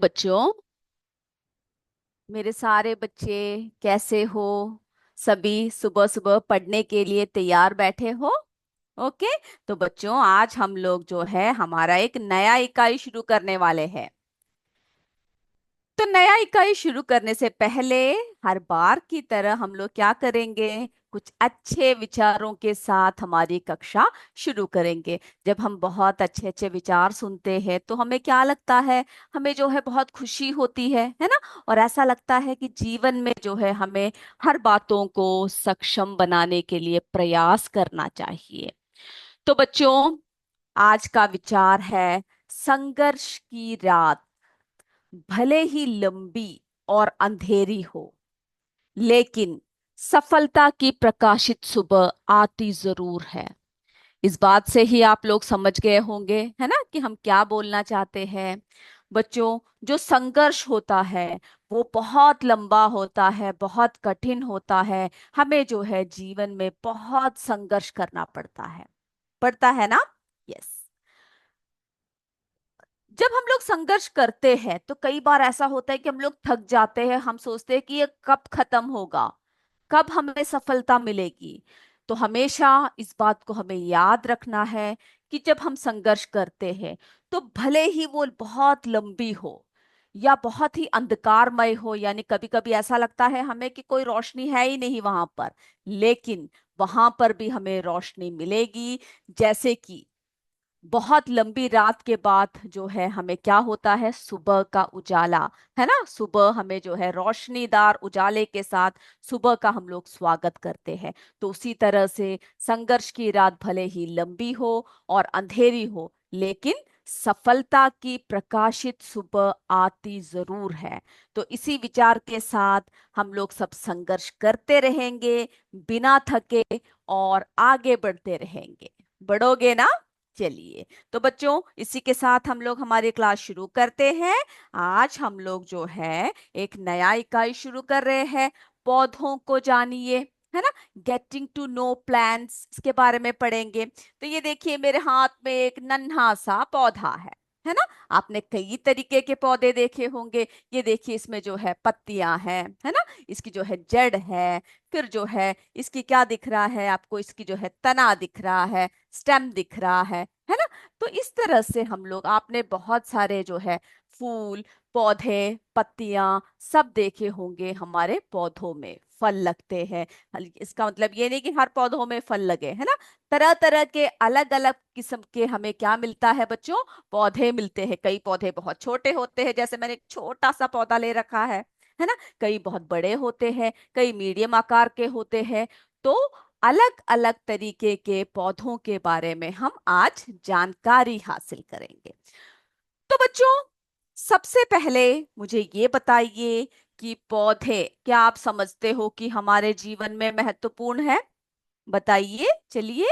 बच्चों, मेरे सारे बच्चे कैसे हो? सभी सुबह सुबह पढ़ने के लिए तैयार बैठे हो? ओके। तो बच्चों, आज हम लोग जो है हमारा एक नया इकाई शुरू करने वाले हैं। तो नया इकाई शुरू करने से पहले हर बार की तरह हम लोग क्या करेंगे? कुछ अच्छे विचारों के साथ हमारी कक्षा शुरू करेंगे। जब हम बहुत अच्छे अच्छे विचार सुनते हैं तो हमें क्या लगता है? हमें जो है बहुत खुशी होती है ना? और ऐसा लगता है कि जीवन में जो है हमें हर बातों को सक्षम बनाने के लिए प्रयास करना चाहिए। तो बच्चों, आज का विचार है, संघर्ष की रात भले ही लंबी और अंधेरी हो, लेकिन सफलता की प्रकाशित सुबह आती जरूर है। इस बात से ही आप लोग समझ गए होंगे, है ना, कि हम क्या बोलना चाहते हैं। बच्चों, जो संघर्ष होता है वो बहुत लंबा होता है, बहुत कठिन होता है। हमें जो है जीवन में बहुत संघर्ष करना पड़ता है ना? यस। जब हम लोग संघर्ष करते हैं तो कई बार ऐसा होता है कि हम लोग थक जाते हैं। हम सोचते हैं कि ये कब खत्म होगा, कब हमें सफलता मिलेगी। तो हमेशा इस बात को हमें याद रखना है कि जब हम संघर्ष करते हैं तो भले ही वो बहुत लंबी हो या बहुत ही अंधकारमय हो, यानी कभी कभी ऐसा लगता है हमें कि कोई रोशनी है ही नहीं वहां पर, लेकिन वहां पर भी हमें रोशनी मिलेगी। जैसे कि बहुत लंबी रात के बाद जो है हमें क्या होता है? सुबह का उजाला, है ना? सुबह हमें जो है रोशनीदार उजाले के साथ सुबह का हम लोग स्वागत करते हैं। तो उसी तरह से संघर्ष की रात भले ही लंबी हो और अंधेरी हो, लेकिन सफलता की प्रकाशित सुबह आती जरूर है। तो इसी विचार के साथ हम लोग सब संघर्ष करते रहेंगे, बिना थके, और आगे बढ़ते रहेंगे। बढ़ोगे ना? चलिए, तो बच्चों, इसी के साथ हम लोग हमारी क्लास शुरू करते हैं। आज हम लोग जो है एक नया इकाई शुरू कर रहे हैं, पौधों को जानिए, है ना? गेटिंग टू नो प्लांट्स, इसके बारे में पढ़ेंगे। तो ये देखिए, मेरे हाथ में एक नन्हा सा पौधा है ना? आपने कई तरीके के पौधे देखे होंगे। ये देखिए, इसमें जो है पत्तियां हैं, है ना? इसकी जो है जड़ है, फिर जो है इसकी क्या दिख रहा है आपको? इसकी जो है तना दिख रहा है, स्टेम दिख रहा है ना? तो इस तरह से हम लोग, आपने बहुत सारे जो है फूल, पौधे, पत्तियां सब देखे होंगे। हमारे पौधों में फल लगते हैं। इसका मतलब ये नहीं कि हर पौधों में फल लगे, है ना? तरह तरह के अलग अलग किस्म के हमें क्या मिलता है बच्चों? पौधे मिलते हैं। कई पौधे बहुत छोटे होते हैं, जैसे मैंने एक छोटा सा पौधा ले रखा है ना? कई बहुत बड़े होते हैं, कई मीडियम आकार के होते हैं। तो अलग अलग तरीके के पौधों के बारे में हम आज जानकारी हासिल करेंगे। तो बच्चों, सबसे पहले मुझे ये बताइए कि पौधे क्या आप समझते हो कि हमारे जीवन में महत्वपूर्ण है? बताइए, चलिए।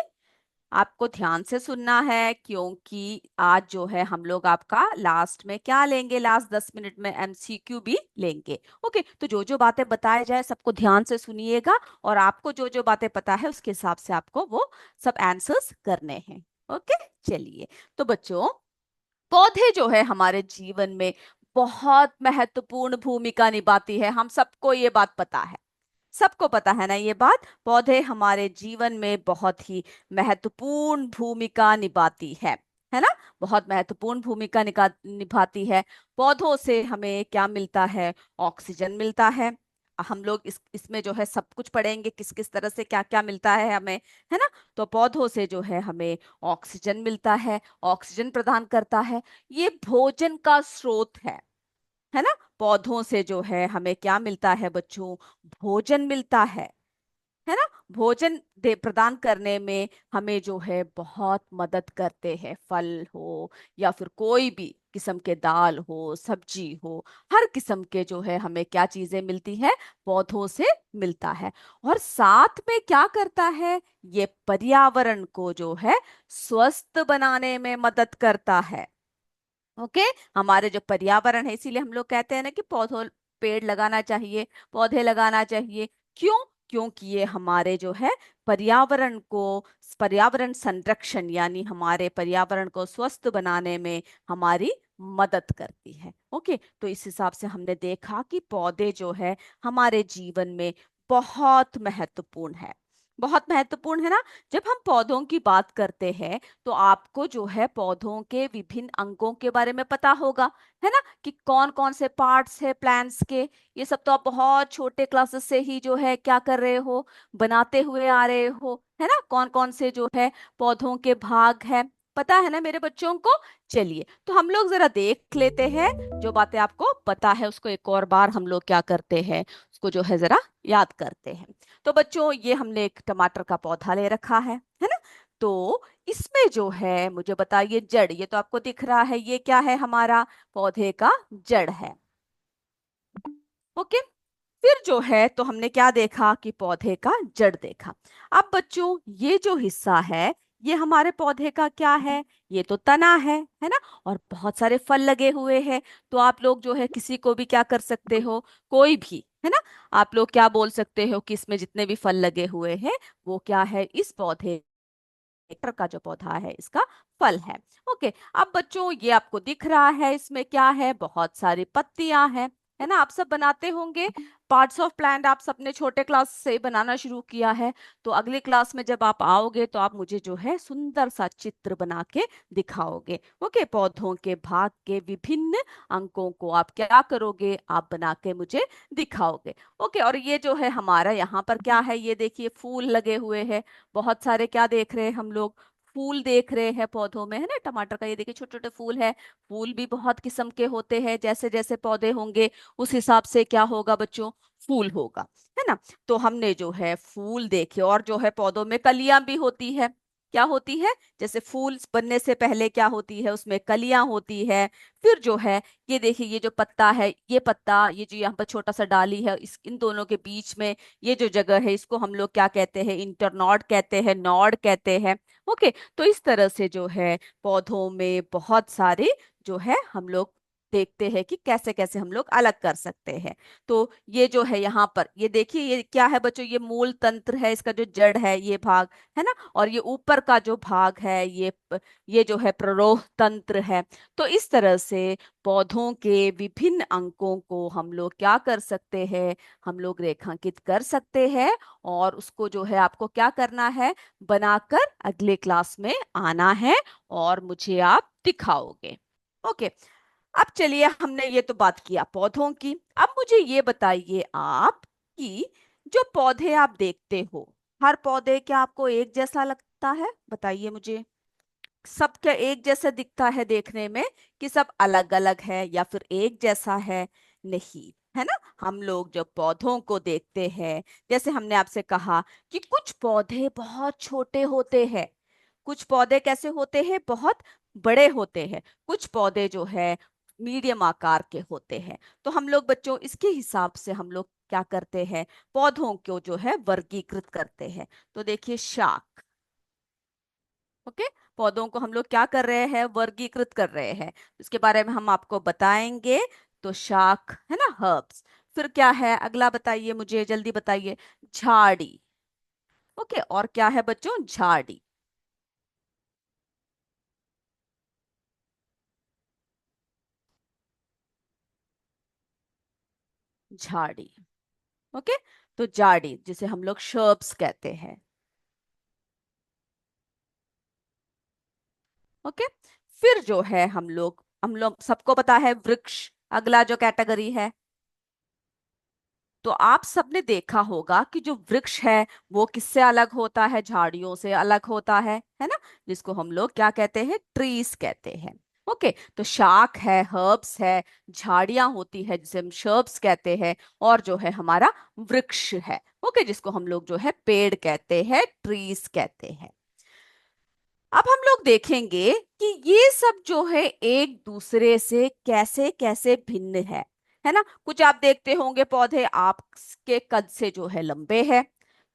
आपको ध्यान से सुनना है, क्योंकि आज जो है हम लोग आपका लास्ट में क्या लेंगे? लास्ट 10 मिनट में एमसीक्यू भी लेंगे। ओके, तो जो जो बातें बताए जाए सबको ध्यान से सुनिएगा, और आपको जो जो बातें पता है उसके हिसाब से आपको वो सब आंसर्स करने हैं। ओके, चलिए। तो बच्चों, पौधे जो है हमारे जीवन में बहुत महत्वपूर्ण भूमिका निभाती है। हम सबको ये बात पता है, सबको पता है ना ये बात? पौधे हमारे जीवन में बहुत ही महत्वपूर्ण भूमिका निभाती है ना? बहुत महत्वपूर्ण भूमिका निभाती है। पौधों से हमें क्या मिलता है? ऑक्सीजन मिलता है। हम लोग इसमें जो है सब कुछ पढ़ेंगे, किस किस तरह से क्या क्या मिलता है हमें, है ना? तो पौधों से जो है हमें ऑक्सीजन मिलता है, ऑक्सीजन प्रदान करता है। ये भोजन का स्रोत है ना? पौधों से जो है हमें क्या मिलता है बच्चों? भोजन मिलता है ना? भोजन दे प्रदान करने में हमें जो है बहुत मदद करते हैं। फल हो या फिर कोई भी किस्म के दाल हो, सब्जी हो, हर किस्म के जो है हमें क्या चीजें मिलती है? पौधों से मिलता है। और साथ में क्या करता है? ये पर्यावरण को जो है स्वस्थ बनाने में मदद करता है। ओके। हमारे जो पर्यावरण है, इसीलिए हम लोग कहते हैं ना कि पौधों पेड़ लगाना चाहिए, पौधे लगाना चाहिए। क्यों? क्योंकि ये हमारे जो है पर्यावरण को, पर्यावरण संरक्षण, यानी हमारे पर्यावरण को स्वस्थ बनाने में हमारी मदद करती है। ओके, तो इस हिसाब से हमने देखा कि पौधे जो है हमारे जीवन में बहुत महत्वपूर्ण है, बहुत महत्वपूर्ण है ना। जब हम पौधों की बात करते हैं तो आपको जो है पौधों के विभिन्न अंगों के बारे में पता होगा, है ना, कि कौन कौन से पार्ट्स है प्लांट्स के। ये सब तो आप बहुत छोटे क्लासेस से ही जो है क्या कर रहे हो, बनाते हुए आ रहे हो, है ना, कौन कौन से जो है पौधों के भाग है, पता है ना मेरे बच्चों को। चलिए तो हम लोग जरा देख लेते हैं, जो बातें आपको पता है उसको एक और बार हम लोग क्या करते हैं, उसको जो है जरा याद करते हैं। तो बच्चों ये हमने एक टमाटर का पौधा ले रखा है ना। तो इसमें जो है मुझे बताइए जड़, ये तो आपको दिख रहा है, ये क्या है, हमारा पौधे का जड़ है। ओके, फिर जो है तो हमने क्या देखा कि पौधे का जड़ देखा। अब बच्चों ये जो हिस्सा है ये हमारे पौधे का क्या है, ये तो तना है ना, और बहुत सारे फल लगे हुए हैं। तो आप लोग जो है किसी को भी क्या कर सकते हो, कोई भी, है ना, आप लोग क्या बोल सकते हो कि इसमें जितने भी फल लगे हुए हैं वो क्या है, इस पौधे का जो पौधा है इसका फल है। ओके, अब बच्चों ये आपको दिख रहा है, इसमें क्या है, बहुत सारी पत्तियां हैं, है ना। आप सब बनाते होंगे पार्ट्स ऑफ प्लांट, आप सबने छोटे क्लास से बनाना शुरू किया है। तो अगले क्लास में जब आप आओगे तो आप मुझे जो है सुंदर सा चित्र बना के दिखाओगे। ओके, पौधों के भाग के विभिन्न अंगों को आप क्या करोगे, आप बना के मुझे दिखाओगे। ओके, और ये जो है हमारा यहाँ पर क्या है, ये देखिए फूल लगे हुए हैं, बहुत सारे क्या देख रहे हैं हम लोग, फूल देख रहे हैं पौधों में, है ना। टमाटर का ये देखिए छोटे छोटे फूल है, फूल भी बहुत किस्म के होते हैं, जैसे जैसे पौधे होंगे उस हिसाब से क्या होगा बच्चों, फूल होगा, है ना। तो हमने जो है फूल देखे, और जो है पौधों में कलियां भी होती है, क्या होती है, जैसे फूल बनने से पहले क्या होती है, उसमें कलियां होती है। फिर जो है ये देखिए ये जो पत्ता है, ये पत्ता, ये जो यहाँ पर छोटा सा डाली है, इस इन दोनों के बीच में ये जो जगह है इसको हम लोग क्या कहते हैं, इंटरनॉड कहते हैं, नॉड कहते हैं। ओके, तो इस तरह से जो है पौधों में बहुत सारे जो है हम लोग देखते हैं कि कैसे कैसे हम लोग अलग कर सकते हैं। तो ये जो है यहाँ पर ये देखिए ये क्या है बच्चों, ये मूल तंत्र है, इसका जो जड़ है ये भाग, है ना, और ये ऊपर का जो भाग है ये जो है प्ररोह तंत्र है। तो इस तरह से पौधों के विभिन्न अंगों को हम लोग क्या कर सकते हैं, हम लोग रेखांकित कर सकते हैं, और उसको जो है आपको क्या करना है, बनाकर अगले क्लास में आना है और मुझे आप दिखाओगे। ओके, अब चलिए हमने ये तो बात किया पौधों की, अब मुझे ये बताइए आप कि जो पौधे आप देखते हो, हर पौधे क्या आपको एक जैसा लगता है, बताइए मुझे। सब क्या एक जैसा दिखता है देखने में, कि सब अलग अलग है या फिर एक जैसा है, नहीं, है ना। हम लोग जब पौधों को देखते हैं, जैसे हमने आपसे कहा कि कुछ पौधे बहुत छोटे होते हैं, कुछ पौधे कैसे होते हैं, बहुत बड़े होते हैं, कुछ पौधे जो है मीडियम आकार के होते हैं। तो हम लोग बच्चों इसके हिसाब से हम लोग क्या करते हैं, पौधों को जो है वर्गीकृत करते हैं। तो देखिए शाक, ओके, पौधों को हम लोग क्या कर रहे हैं, वर्गीकृत कर रहे हैं, इसके बारे में हम आपको बताएंगे। तो शाक है ना, हर्ब्स। फिर क्या है अगला, बताइए मुझे जल्दी बताइए, झाड़ी। ओके, और क्या है बच्चों, झाड़ी। झाड़ी, ओके, तो झाड़ी जिसे हम लोग शर्ब्स कहते हैं। ओके, फिर जो है हम लोग सबको पता है वृक्ष, अगला जो कैटेगरी है। तो आप सबने देखा होगा कि जो वृक्ष है वो किससे अलग होता है, झाड़ियों से अलग होता है ना, जिसको हम लोग क्या कहते हैं, ट्रीज कहते हैं। ओके, तो शाख है, हर्ब्स है, झाड़ियां होती है जिसे हम शर्ब्स कहते हैं, और जो है हमारा वृक्ष है, ओके, जिसको हम लोग जो है पेड़ कहते हैं, ट्रीज कहते हैं। अब हम लोग देखेंगे कि ये सब जो है एक दूसरे से कैसे कैसे भिन्न है ना। कुछ आप देखते होंगे पौधे आपके कद से जो है लंबे हैं,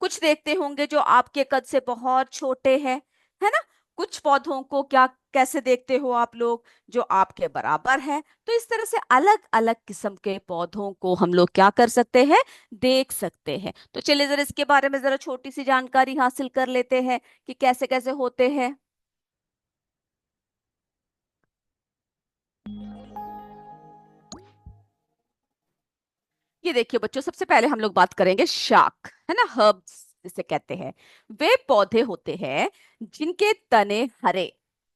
कुछ देखते होंगे जो आपके कद से बहुत छोटे हैं, है ना। कुछ पौधों को क्या कैसे देखते हो आप लोग, जो आपके बराबर है। तो इस तरह से अलग अलग किस्म के पौधों को हम लोग क्या कर सकते हैं, देख सकते हैं। तो चलिए जरा इसके बारे में जरा छोटी सी जानकारी हासिल कर लेते हैं कि कैसे कैसे होते हैं। ये देखिए बच्चों, सबसे पहले हम लोग बात करेंगे शाक, है ना, हर्ब्स जिसे कहते हैं। वे पौधे होते हैं जिनके तने हरे,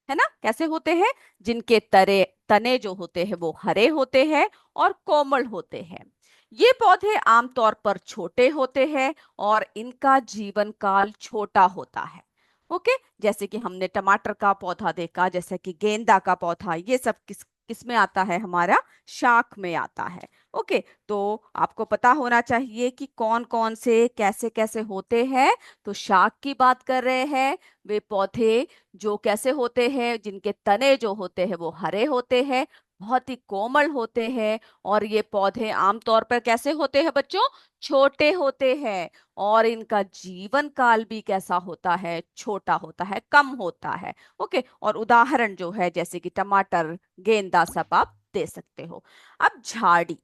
है ना, कैसे होते हैं, जिनके तरे तने जो होते हैं वो हरे होते हैं और कोमल होते हैं। ये पौधे आमतौर पर छोटे होते हैं और इनका जीवन काल छोटा होता है। ओके, जैसे कि हमने टमाटर का पौधा देखा, जैसे कि गेंदा का पौधा, ये सब किस में आता है, हमारा शाक में आता है। ओके, तो आपको पता होना चाहिए कि कौन कौन से कैसे कैसे होते हैं। तो शाक की बात कर रहे हैं, वे पौधे जो कैसे होते हैं, जिनके तने जो होते हैं वो हरे होते हैं, बहुत ही कोमल होते हैं। और ये पौधे आमतौर पर कैसे होते हैं बच्चों, छोटे होते हैं। और इनका जीवन काल भी कैसा होता है, छोटा होता है, कम होता है। ओके, और उदाहरण जो है जैसे कि टमाटर, गेंदा, सब आप दे सकते हो। अब झाड़ी,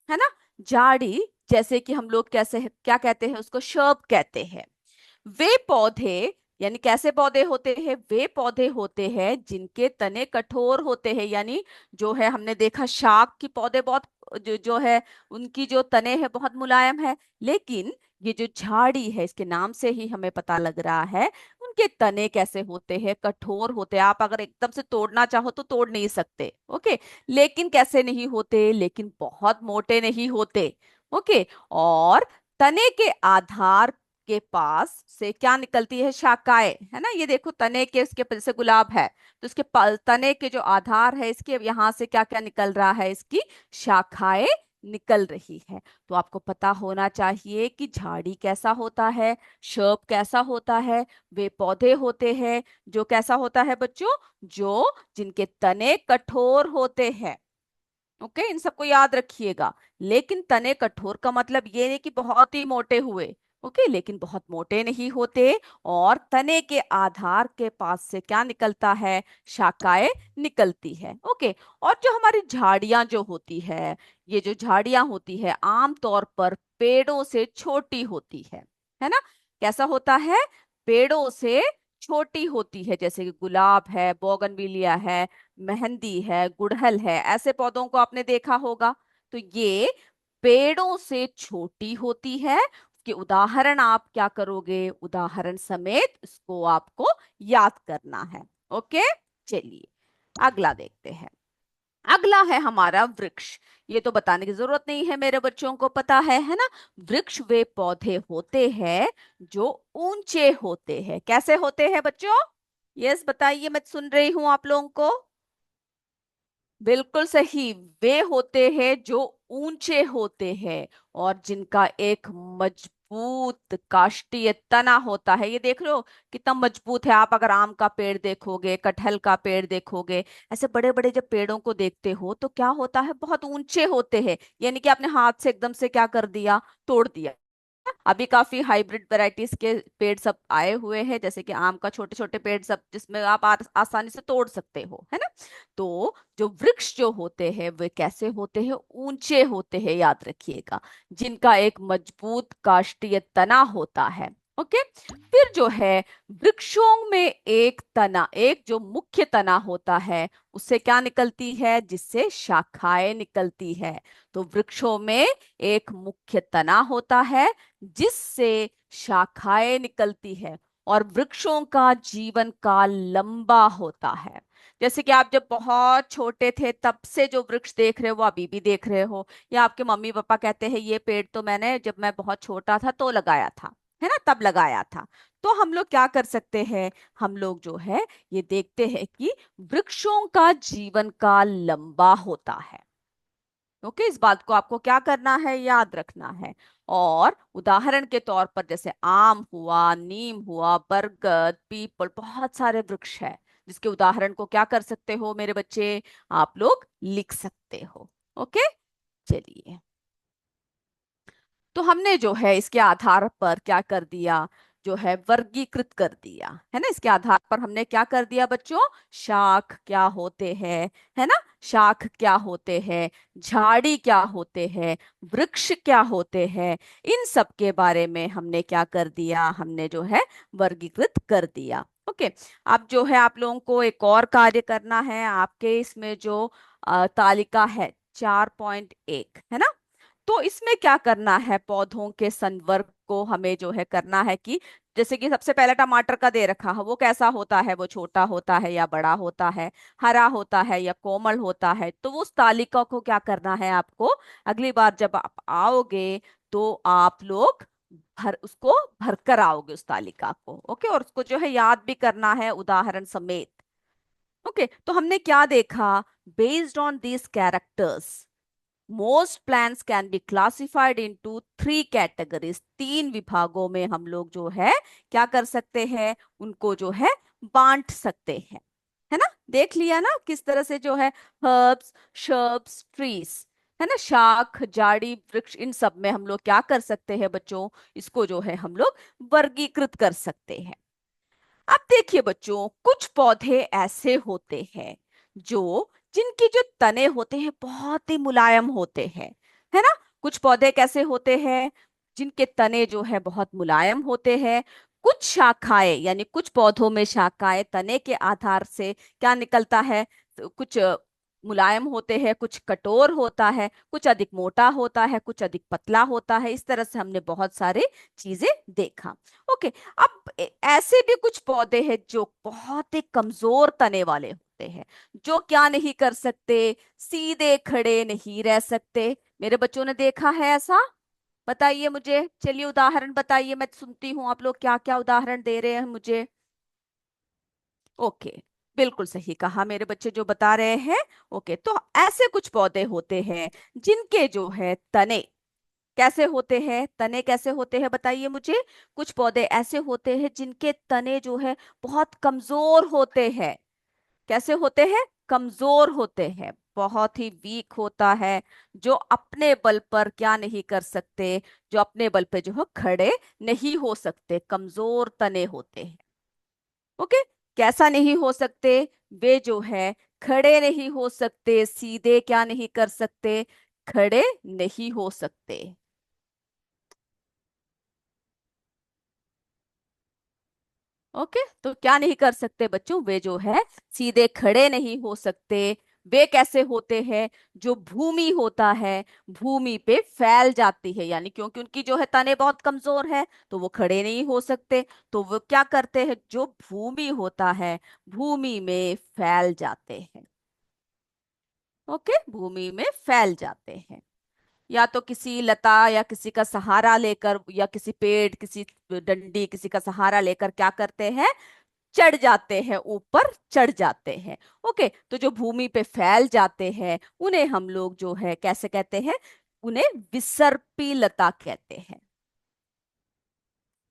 है ना, झाड़ी, जैसे कि हम लोग कैसे क्या कहते हैं उसको, शर्ब कहते हैं। वे पौधे, यानी कैसे पौधे होते हैं, वे पौधे होते हैं जिनके तने कठोर होते हैं। यानी जो है हमने देखा शाक की पौधे बहुत जो है उनकी जो तने हैं बहुत मुलायम है। लेकिन ये जो झाड़ी है, इसके नाम से ही हमें पता लग रहा है, उनके तने कैसे होते हैं, कठोर होते हैं। आप अगर एकदम से तोड़ना चाहो तो तोड़ नहीं सकते। ओके, लेकिन कैसे नहीं होते, लेकिन बहुत मोटे नहीं होते। ओके, और तने के आधार के पास से क्या निकलती है, शाखाएं, है ना। ये देखो तने के, इसके जैसे गुलाब है तो इसके तने के जो आधार है इसके यहाँ से क्या क्या निकल रहा है, इसकी शाखाएं निकल रही है। तो आपको पता होना चाहिए कि झाड़ी कैसा होता है, शर्ब कैसा होता है। वे पौधे होते हैं जो कैसा होता है बच्चों, जो जिनके तने कठोर होते हैं। ओके, इन सबको याद रखिएगा। लेकिन तने कठोर का मतलब ये नहीं कि बहुत ही मोटे हुए। ओके, लेकिन बहुत मोटे नहीं होते। और तने के आधार के पास से क्या निकलता है, शाखाएं निकलती है। ओके, और जो हमारी झाड़ियां जो होती है, ये जो झाड़ियां होती है आमतौर पर पेड़ों से छोटी होती है ना। कैसा होता है, पेड़ों से छोटी होती है, जैसे कि गुलाब है, बोगनविलिया है, मेहंदी है, गुड़हल है, ऐसे पौधों को आपने देखा होगा। तो ये पेड़ों से छोटी होती है। उसके उदाहरण आप क्या करोगे, उदाहरण समेत इसको आपको याद करना है। ओके, चलिए अगला देखते हैं। अगला है हमारा वृक्ष। ये तो बताने की जरूरत नहीं है, मेरे बच्चों को पता है ना। वृक्ष वे पौधे होते हैं जो ऊंचे होते हैं। कैसे होते हैं बच्चों, यस बताइए, मैं सुन रही हूं आप लोगों को। बिल्कुल सही, वे होते हैं जो ऊंचे होते हैं और जिनका एक मजबूत काष्ठीय तना होता है। ये देख लो कितना मजबूत है। आप अगर आम का पेड़ देखोगे, कटहल का पेड़ देखोगे, ऐसे बड़े बड़े जब पेड़ों को देखते हो तो क्या होता है, बहुत ऊंचे होते हैं। यानी कि आपने हाथ से एकदम से क्या कर दिया, तोड़ दिया। अभी काफी हाइब्रिड वैरायटीज के पेड़ सब आए हुए हैं, जैसे कि आम का छोटे छोटे पेड़ सब, जिसमें आप आसानी से तोड़ सकते हो, है ना। तो जो वृक्ष जो होते हैं वे कैसे होते हैं, ऊंचे होते हैं, याद रखिएगा, जिनका एक मजबूत काष्ठीय तना होता है। ओके, फिर जो है वृक्षों में एक तना, एक जो मुख्य तना होता है, उससे क्या निकलती है, जिससे शाखाएं निकलती है। तो वृक्षों में एक मुख्य तना होता है जिससे शाखाएं निकलती है। और वृक्षों का जीवन काल लंबा होता है। जैसे कि आप जब बहुत छोटे थे तब से जो वृक्ष देख रहे हो वो अभी भी देख रहे हो, या आपके मम्मी पापा कहते हैं ये पेड़ तो मैंने जब मैं बहुत छोटा था तो लगाया था, है ना, तब लगाया था। तो हम लोग क्या कर सकते हैं, हम लोग जो है ये देखते हैं कि वृक्षों का जीवन काल लंबा होता है। ओके, इस बात को आपको क्या करना है, याद रखना है। और उदाहरण के तौर पर जैसे आम हुआ, नीम हुआ, बरगद, पीपल, बहुत सारे वृक्ष है जिसके उदाहरण को क्या कर सकते हो मेरे बच्चे, आप लोग लिख सकते हो। ओके, चलिए, तो हमने जो है इसके आधार पर क्या कर दिया, जो है वर्गीकृत कर दिया, है ना। इसके आधार पर हमने क्या कर दिया बच्चों, शाख क्या होते हैं, है ना, शाख क्या होते हैं, झाड़ी क्या होते हैं, वृक्ष क्या होते हैं, इन सब के बारे में हमने क्या कर दिया, हमने जो है वर्गीकृत कर दिया। ओके, अब जो है आप लोगों को एक और कार्य करना है। आपके इसमें जो तालिका है 4.1, है ना, तो इसमें क्या करना है, पौधों के संवर्ग को हमें जो है करना है कि जैसे कि सबसे पहले टमाटर का दे रखा है, वो कैसा होता है, वो छोटा होता है या बड़ा होता है, हरा होता है या कोमल होता है। तो वो उस तालिका को क्या करना है आपको, अगली बार जब आप आओगे तो आप लोग उसको भरकर आओगे उस तालिका को। ओके, और उसको जो है याद भी करना है उदाहरण समेत। ओके, तो हमने क्या देखा, based on these characters most plants can be classified into three categories. तीन विभागों में हम लोग जो है क्या कर सकते हैं, उनको जो है बांट सकते हैं। है ना, देख लिया ना किस तरह से जो है हर्ब्स, शर्ब्स, ट्रीज, है ना, शाख, झाड़ी, वृक्ष, इन सब में हम लोग क्या कर सकते हैं बच्चों, इसको जो है हम लोग वर्गीकृत कर सकते हैं। अब देखिए बच्चों, कुछ पौधे ऐसे होते हैं जो जिनके जो तने होते हैं बहुत ही मुलायम होते हैं। है ना, कुछ पौधे कैसे होते हैं जिनके तने जो है बहुत मुलायम होते हैं। कुछ शाखाएं, यानी कुछ पौधों में शाखाएं तने के आधार से क्या निकलता है, तो कुछ मुलायम होते हैं, कुछ कठोर होता है, कुछ अधिक मोटा होता है, कुछ अधिक पतला होता है। इस तरह से हमने बहुत सारे चीजें देखा। ओके, अब ऐसे भी कुछ पौधे हैं जो बहुत ही कमजोर तने वाले होते हैं, जो क्या नहीं कर सकते, सीधे खड़े नहीं रह सकते। मेरे बच्चों ने देखा है ऐसा, बताइए मुझे, चलिए उदाहरण बताइए, मैं सुनती हूँ आप लोग क्या क्या उदाहरण दे रहे हैं मुझे। ओके, बिल्कुल सही कहा मेरे बच्चे जो बता रहे हैं। ओके, तो ऐसे कुछ पौधे होते हैं जिनके जो है तने कैसे होते हैं, तने कैसे होते हैं बताइए मुझे। कुछ पौधे ऐसे होते हैं जिनके तने जो है बहुत कमजोर होते हैं। कैसे होते हैं, कमजोर होते हैं, बहुत ही वीक होता है, जो अपने बल पर क्या नहीं कर सकते, जो अपने बल पे जो है खड़े नहीं हो सकते, कमजोर तने होते हैं। ओके, कैसा नहीं हो सकते, वे जो है खड़े नहीं हो सकते, सीधे क्या नहीं कर सकते, खड़े नहीं हो सकते। ओके, तो क्या नहीं कर सकते बच्चों, वे जो है सीधे खड़े नहीं हो सकते। वे कैसे होते हैं, जो भूमि होता है, भूमि पे फैल जाती है, यानी क्योंकि उनकी जो है तने बहुत कमजोर है तो वो खड़े नहीं हो सकते, तो वो क्या करते हैं, जो भूमि होता है भूमि में फैल जाते हैं। ओके, भूमि में फैल जाते हैं, या तो किसी लता या किसी का सहारा लेकर, या किसी पेड़, किसी डंडी, किसी का सहारा लेकर क्या करते हैं, चढ़ जाते हैं, ऊपर चढ़ जाते हैं। ओके, तो जो भूमि पे फैल जाते हैं उन्हें हम लोग जो है कैसे कहते हैं, उन्हें विसर्पी लता कहते हैं।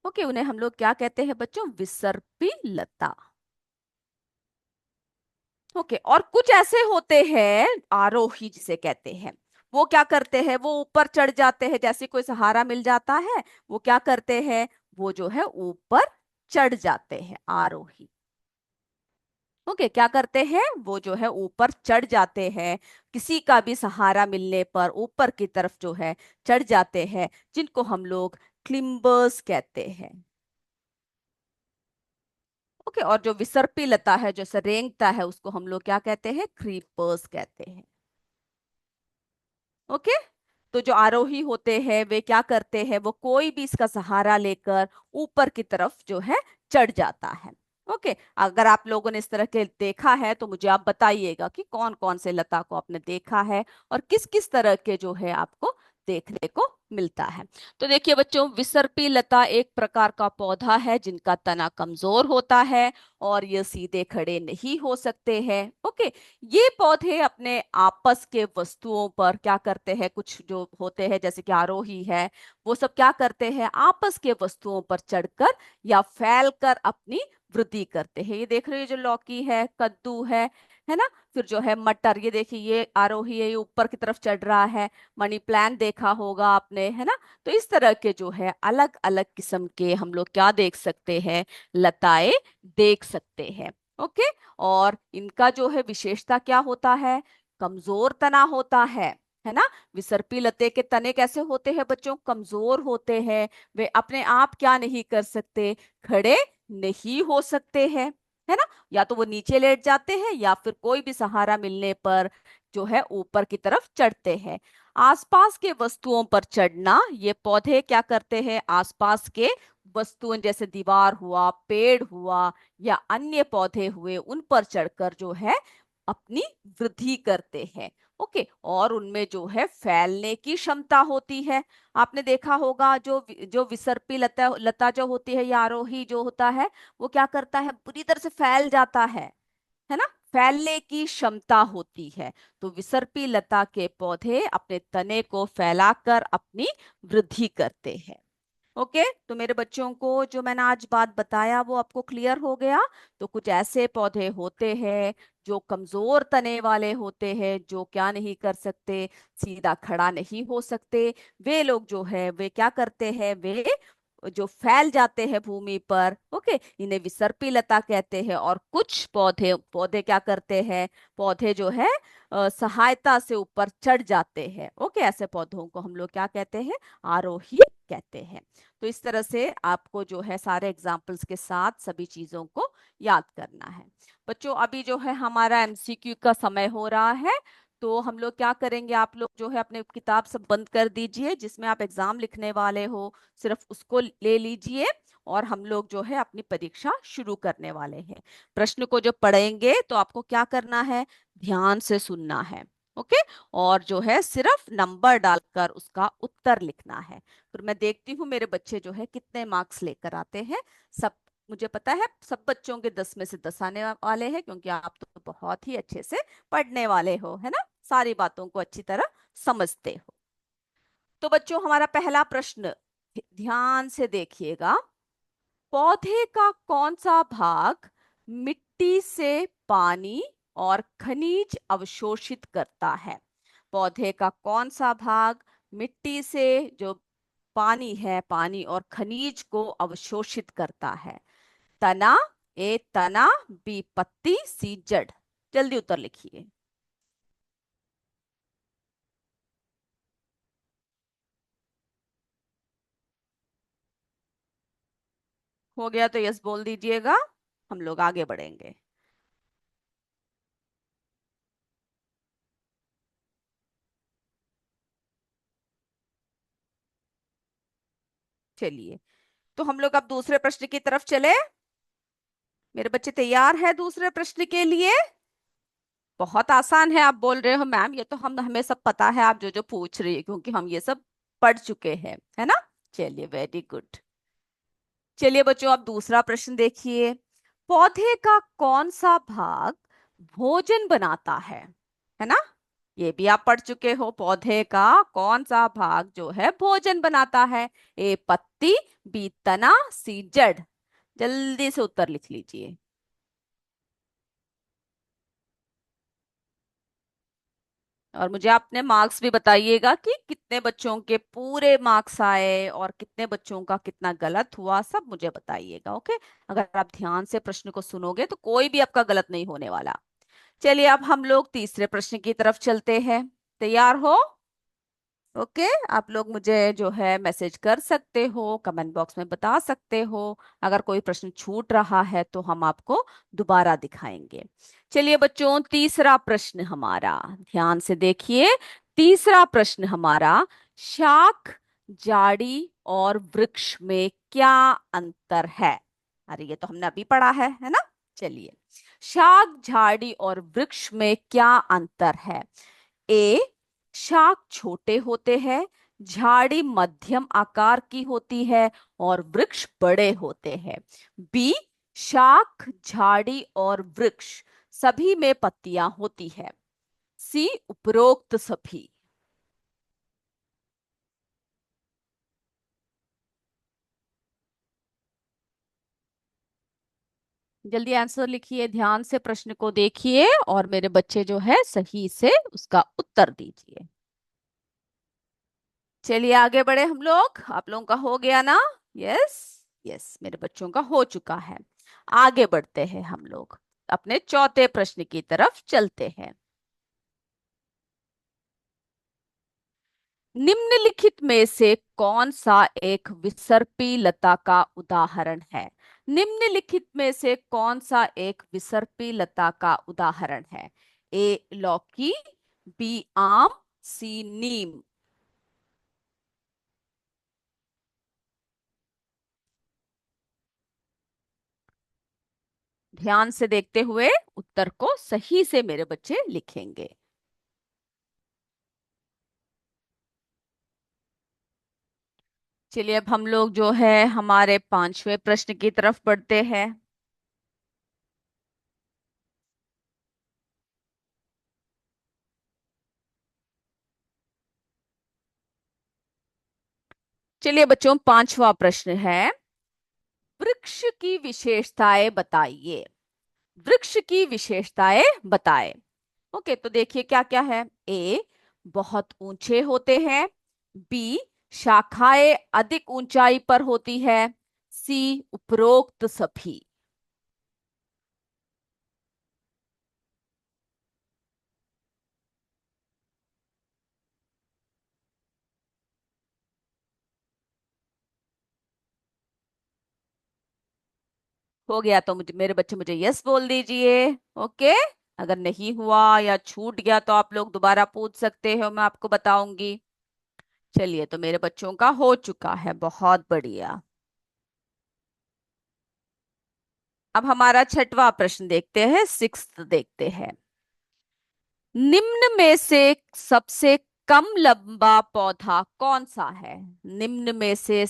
ओके, उन्हें हम लोग क्या कहते हैं बच्चों, विसर्पी लता। ओके, और कुछ ऐसे होते हैं आरोही जिसे कहते हैं, वो क्या करते हैं, वो ऊपर चढ़ जाते हैं, जैसे कोई सहारा मिल जाता है वो क्या करते हैं, वो जो है ऊपर चढ़ जाते हैं, आरोही। ओके, क्या करते हैं, वो जो है ऊपर चढ़ जाते हैं, किसी का भी सहारा मिलने पर ऊपर की तरफ जो है चढ़ जाते हैं, जिनको हम लोग क्लिम्बर्स कहते हैं। ओके, और जो विसर्पी लता है, जो रेंगता है, उसको हम लोग क्या कहते हैं, क्रीपर्स कहते हैं। ओके, तो जो आरोही होते हैं वे क्या करते हैं, वो कोई भी इसका सहारा लेकर ऊपर की तरफ जो है चढ़ जाता है। ओके, अगर आप लोगों ने इस तरह के देखा है तो मुझे आप बताइएगा कि कौन कौन से लता को आपने देखा है और किस किस तरह के जो है आपको देखने को मिलता है। तो देखिए बच्चों, विसर्पी लता एक प्रकार का पौधा है जिनका तना कमजोर होता है और ये सीधे खड़े नहीं हो सकते हैं। ओके, ये पौधे अपने आपस के वस्तुओं पर क्या करते हैं, कुछ जो होते हैं जैसे कि आरोही है, वो सब क्या करते हैं, आपस के वस्तुओं पर चढ़कर या फैलकर अपनी वृद्धि करते हैं। ये देख रहे हो, जो लौकी है, कद्दू है ना, फिर जो है मटर, ये देखिए ये आरोही है, ये ऊपर की तरफ चढ़ रहा है। मनी प्लांट देखा होगा आपने, है ना। तो इस तरह के जो है अलग अलग किस्म के हम लोग क्या देख सकते हैं, लताएं देख सकते हैं। ओके, और इनका जो है विशेषता क्या होता है, कमजोर तना होता है ना। विसर्पी लते के तने कैसे होते हैं बच्चों, कमजोर होते हैं, वे अपने आप क्या नहीं कर सकते, खड़े नहीं हो सकते हैं, है ना। या तो वो नीचे लेट जाते हैं या फिर कोई भी सहारा मिलने पर जो है ऊपर की तरफ चढ़ते हैं। आसपास के वस्तुओं पर चढ़ना, ये पौधे क्या करते हैं, आसपास के वस्तुओं जैसे दीवार हुआ, पेड़ हुआ या अन्य पौधे हुए, उन पर चढ़कर जो है अपनी वृद्धि करते हैं। ओके, और उनमें जो है फैलने की क्षमता होती है। आपने देखा होगा जो विसर्पी लता लता जो होती है या आरोही जो होता है, वो क्या करता है, पूरी तरह से फैल जाता है ना, फैलने की क्षमता होती है। तो विसर्पी लता के पौधे अपने तने को फैलाकर अपनी वृद्धि करते हैं। ओके, तो मेरे बच्चों को जो मैंने आज बात बताया वो आपको क्लियर हो गया। तो कुछ ऐसे पौधे होते हैं जो कमजोर तने वाले होते हैं, जो क्या नहीं कर सकते, सीधा खड़ा नहीं हो सकते। वे लोग जो है वे क्या करते हैं, वे जो फैल जाते हैं भूमि पर। ओके, इन्हें विसर्पी लता कहते हैं। और कुछ पौधे पौधे क्या करते हैं, पौधे जो है सहायता से ऊपर चढ़ जाते हैं। ओके, ऐसे पौधों को हम लोग क्या कहते हैं, आरोही कहते हैं। तो इस तरह से आपको जो है सारे एग्जाम्पल्स के साथ सभी चीजों को याद करना है। बच्चों, अभी जो है हमारा एमसीक्यू का समय हो रहा है। तो हम लोग क्या करेंगे, आप लोग जो है अपने किताब सब बंद कर दीजिए, जिसमें आप एग्जाम लिखने वाले हो, सिर्फ उसको ले लीजिए। और हम लोग जो है अपनी परीक्षा शुरू करने वाले हैं। प्रश्न को जो पढ़ेंगे तो आपको क्या करना है, ध्यान से सुनना है। ओके, और जो है सिर्फ नंबर डालकर उसका उत्तर लिखना है। फिर मैं देखती हूँ मेरे बच्चे जो है कितने मार्क्स लेकर आते हैं। सब मुझे पता है सब बच्चों के 10 में से 10 आने वाले हैं, क्योंकि आप तो बहुत ही अच्छे से पढ़ने वाले हो, है ना, सारी बातों को अच्छी तरह समझते हो। तो बच्चों, हमारा पहला प्रश्न ध्यान से देखिएगा। पौधे का कौन सा भाग मिट्टी से पानी और खनिज अवशोषित करता है? पौधे का कौन सा भाग मिट्टी से जो पानी है, पानी और खनिज को अवशोषित करता है? तना, ए तना, बी पत्ती, सी जड़। जल्दी उत्तर लिखिए। हो गया तो यस बोल दीजिएगा, हम लोग आगे बढ़ेंगे। चलिए, तो हम लोग अब दूसरे प्रश्न की तरफ चले। मेरे बच्चे तैयार है दूसरे प्रश्न के लिए? बहुत आसान है, आप बोल रहे हो मैम ये तो हम हमें सब पता है, आप जो जो पूछ रही है, क्योंकि हम ये सब पढ़ चुके हैं, है ना। चलिए, वेरी गुड। चलिए बच्चों, अब दूसरा प्रश्न देखिए। पौधे का कौन सा भाग भोजन बनाता है ना, ये भी आप पढ़ चुके हो। पौधे का कौन सा भाग जो है भोजन बनाता है? ए पत्ती, बी तना, सी जड़। जल्दी से उत्तर लिख लीजिए। और मुझे आपने मार्क्स भी बताइएगा कि कितने बच्चों के पूरे मार्क्स आए और कितने बच्चों का कितना गलत हुआ, सब मुझे बताइएगा। ओके, अगर आप ध्यान से प्रश्न को सुनोगे तो कोई भी आपका गलत नहीं होने वाला। चलिए, अब हम लोग तीसरे प्रश्न की तरफ चलते हैं। तैयार हो? ओके, आप लोग मुझे जो है मैसेज कर सकते हो, कमेंट बॉक्स में बता सकते हो। अगर कोई प्रश्न छूट रहा है तो हम आपको दोबारा दिखाएंगे। चलिए बच्चों, तीसरा प्रश्न हमारा, ध्यान से देखिए। तीसरा प्रश्न हमारा, शाख, झाड़ी और वृक्ष में क्या अंतर है? अरे ये तो हमने अभी पढ़ा है ना। चलिए, शाख, झाड़ी और वृक्ष में क्या अंतर है? ए, शाख छोटे होते हैं, झाड़ी मध्यम आकार की होती है और वृक्ष बड़े होते हैं। बी, शाख, झाड़ी और वृक्ष सभी में पत्तियां होती है। सी, उपरोक्त सभी। जल्दी आंसर लिखिए, ध्यान से प्रश्न को देखिए और मेरे बच्चे जो है सही से उसका उत्तर दीजिए। चलिए आगे बढ़े हम लोग, आप लोगों का हो गया ना? यस, यस, मेरे बच्चों का हो चुका है। आगे बढ़ते हैं हम लोग, अपने चौथे प्रश्न की तरफ चलते हैं। निम्नलिखित में से कौन सा एक विसर्पी लता का उदाहरण है? निम्नलिखित में से कौन सा एक विसर्पी लता का उदाहरण है? ए लौकी, बी आम, सी नीम। ध्यान से देखते हुए उत्तर को सही से मेरे बच्चे लिखेंगे। चलिए अब हम लोग जो है हमारे पांचवें प्रश्न की तरफ बढ़ते हैं। चलिए बच्चों, पांचवा प्रश्न है, वृक्ष की विशेषताएं बताइए। वृक्ष की विशेषताएं बताएं। ओके, तो देखिए क्या क्या है। ए, बहुत ऊंचे होते हैं। बी, शाखाएं अधिक ऊंचाई पर होती है। सी, उपरोक्त सभी। हो गया तो मुझे, मेरे बच्चे मुझे यस बोल दीजिए। ओके, अगर नहीं हुआ या छूट गया तो आप लोग दोबारा पूछ सकते हो, मैं आपको बताऊंगी। चलिए, तो मेरे बच्चों का हो चुका है, बहुत बढ़िया। अब हमारा छठवां प्रश्न देखते हैं, सिक्स्थ देखते हैं। निम्न में से सबसे कम लंबा पौधा कौन सा है? निम्न में से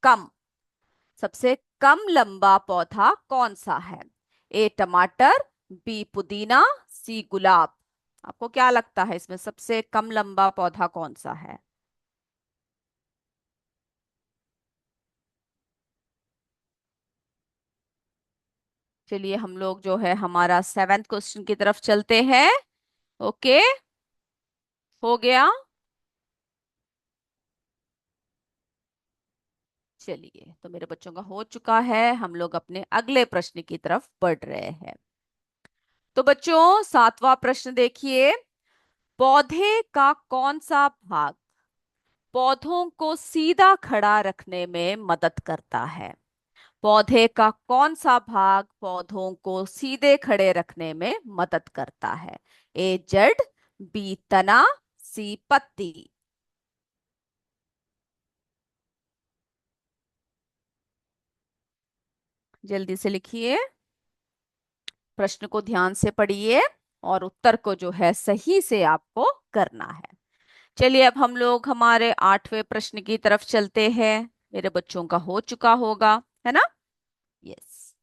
कम सबसे कम लंबा पौधा कौन सा है? ए, टमाटर। बी, पुदीना। सी, गुलाब। आपको क्या लगता है इसमें सबसे कम लंबा पौधा कौन सा है? चलिए हम लोग जो है हमारा सेवेंथ क्वेश्चन की तरफ चलते हैं। ओके, हो गया। चलिए, तो मेरे बच्चों का हो चुका है, हम लोग अपने अगले प्रश्न की तरफ बढ़ रहे हैं। तो बच्चों, सातवां प्रश्न देखिए, पौधे का कौन सा भाग पौधों को सीधा खड़ा रखने में मदद करता है? पौधे का कौन सा भाग पौधों को सीधे खड़े रखने में मदद करता है? ए, जड़। बी, तना। सी, पत्ती। जल्दी से लिखिए, प्रश्न को ध्यान से पढ़िए और उत्तर को जो है सही से आपको करना है। चलिए अब हम लोग हमारे आठवें प्रश्न की तरफ चलते हैं। मेरे बच्चों का हो चुका होगा, है ना? यस।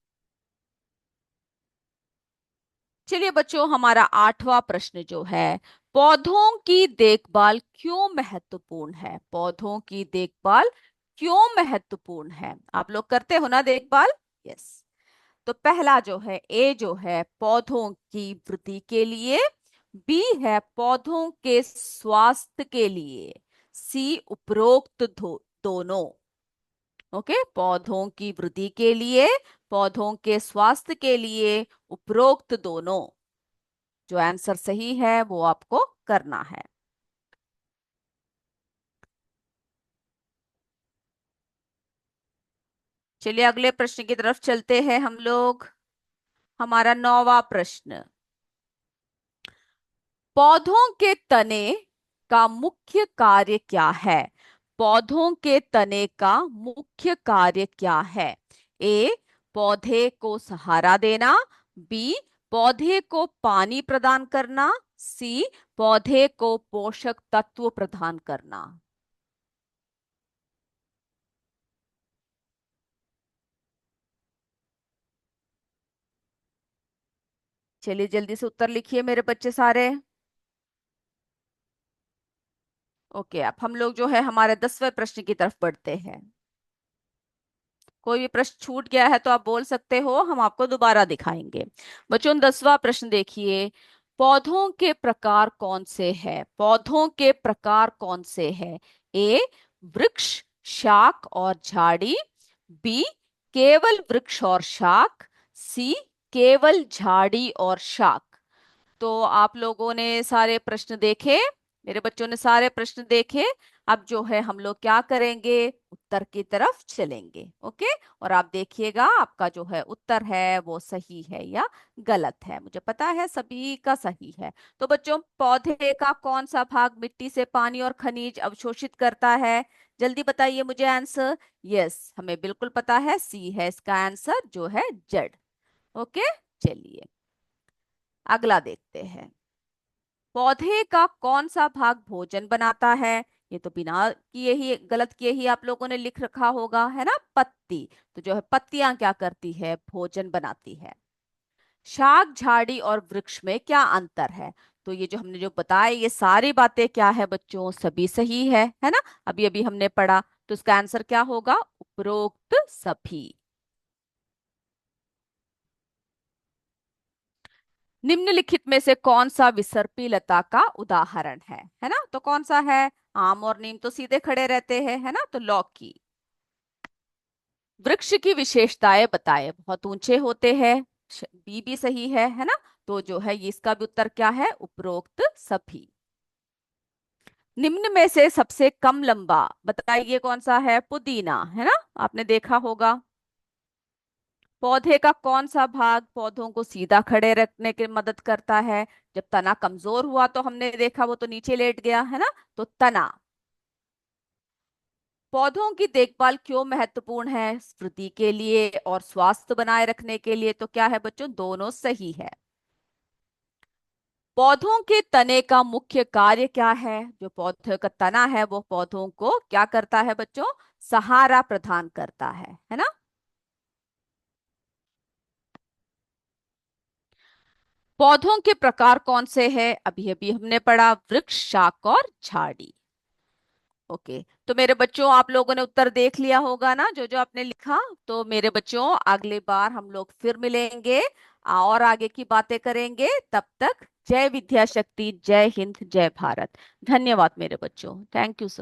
चलिए बच्चों, हमारा आठवां प्रश्न जो है, पौधों की देखभाल क्यों महत्वपूर्ण है? पौधों की देखभाल क्यों महत्वपूर्ण है? आप लोग करते हो ना देखभाल? यस। तो पहला जो है, ए जो है पौधों की वृद्धि के लिए। बी है पौधों के स्वास्थ्य के लिए। सी, उपरोक्त दोनों। ओके, पौधों की वृद्धि के लिए, पौधों के स्वास्थ्य के लिए, उपरोक्त दोनों। जो आंसर सही है वो आपको करना है। चलिए अगले प्रश्न की तरफ चलते हैं हम लोग। हमारा नौवां प्रश्न, पौधों के तने का मुख्य कार्य क्या है? पौधों के तने का मुख्य कार्य क्या है? ए, पौधे को सहारा देना। बी, पौधे को पानी प्रदान करना। सी, पौधे को पोषक तत्व प्रदान करना। चलिए जल्दी से उत्तर लिखिए मेरे बच्चे सारे। ओके, अब हम लोग जो है हमारे 10वें प्रश्न की तरफ बढ़ते हैं। कोई भी प्रश्न छूट गया है तो आप बोल सकते हो, हम आपको दोबारा दिखाएंगे। बच्चों, 10वां प्रश्न देखिए, पौधों के प्रकार कौन से हैं? पौधों के प्रकार कौन से हैं? ए, वृक्ष, शाख और झाड़ी। बी, केवल वृक्ष और शाख। सी, केवल झाड़ी और शाख। तो आप लोगों ने सारे प्रश्न देखे, मेरे बच्चों ने सारे प्रश्न देखे। अब जो है हम लोग क्या करेंगे, उत्तर की तरफ चलेंगे। ओके, और आप देखिएगा आपका जो है उत्तर है वो सही है या गलत है। मुझे पता है सभी का सही है। तो बच्चों, पौधे का कौन सा भाग मिट्टी से पानी और खनिज अवशोषित करता है? जल्दी बताइए मुझे आंसर। यस, हमें बिल्कुल पता है, सी है इसका आंसर, जो है जड़। ओके, चलिए अगला देखते हैं। पौधे का कौन सा भाग भोजन बनाता है? ये तो बिना किए ही, गलत किए ही आप लोगों ने लिख रखा होगा, है ना, पत्ती। तो जो है पत्तियां क्या करती है? भोजन बनाती है। शाक झाड़ी और वृक्ष में क्या अंतर है? तो ये जो हमने जो बताया, ये सारी बातें क्या है बच्चों? सभी सही है ना? अभी अभी हमने पढ़ा। तो इसका आंसर क्या होगा? उपरोक्त सभी। निम्नलिखित में से कौन सा विसर्पी लता का उदाहरण है ना? तो कौन सा है? आम और नीम तो सीधे खड़े रहते हैं, है ना? तो लौकी। वृक्ष की विशेषताएं बताएं। बहुत ऊंचे होते हैं। बी भी सही है ना? तो जो है ये इसका भी उत्तर क्या है? उपरोक्त सभी। निम्न में से सबसे कम लंबा बताइए कौन सा है? पुदीना, है ना? आपने देखा होगा। पौधे का कौन सा भाग पौधों को सीधा खड़े रखने की मदद करता है? जब तना कमजोर हुआ तो हमने देखा वो तो नीचे लेट गया, है ना? तो तना। पौधों की देखभाल क्यों महत्वपूर्ण है? वृद्धि के लिए और स्वास्थ्य बनाए रखने के लिए। तो क्या है बच्चों? दोनों सही है। पौधों के तने का मुख्य कार्य क्या है? जो पौधे का तना है वो पौधों को क्या करता है बच्चों? सहारा प्रदान करता है ना? पौधों के प्रकार कौन से हैं? अभी अभी हमने पढ़ा, वृक्ष, शाक और झाड़ी। ओके, तो मेरे बच्चों आप लोगों ने उत्तर देख लिया होगा ना, जो जो आपने लिखा। तो मेरे बच्चों अगली बार हम लोग फिर मिलेंगे और आगे की बातें करेंगे। तब तक जय विद्या शक्ति, जय हिंद, जय भारत। धन्यवाद मेरे बच्चों। Thank you sir.